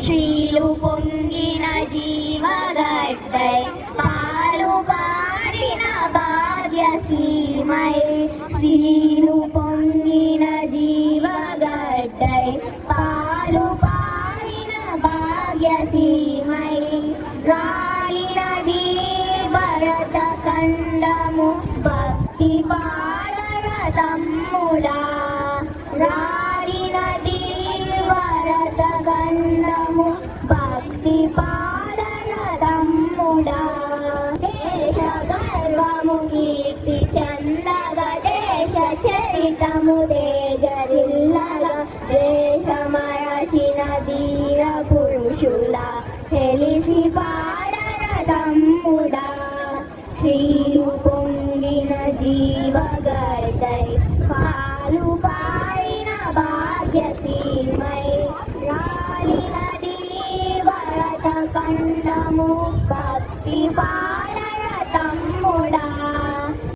శ్రీలు పొంగిన జీవగడ్డై పాలు పారిన భాగ్యసీమై శ్రీలు పొంగిన జీవగడ్డై పాలు పారిన భాగ్యసీమై రాలినది భరత ఖండము భక్తి పాడర తమ్ముడా రాలినది భరత ఖండము భక్తి పాడర తమ్ముడా దేశ గర్వము కీర్తి చందగ దేశ చరితము తేజరిల్లగ దేశమరచిన ధీర పురుషుల తెలిసి పాడర తమ్ముడా శ్రీలు పొంగిన జీవగడ్డై పాలు పారిన భాగ్యసీమై రాలినది భరత ఖండము భక్తి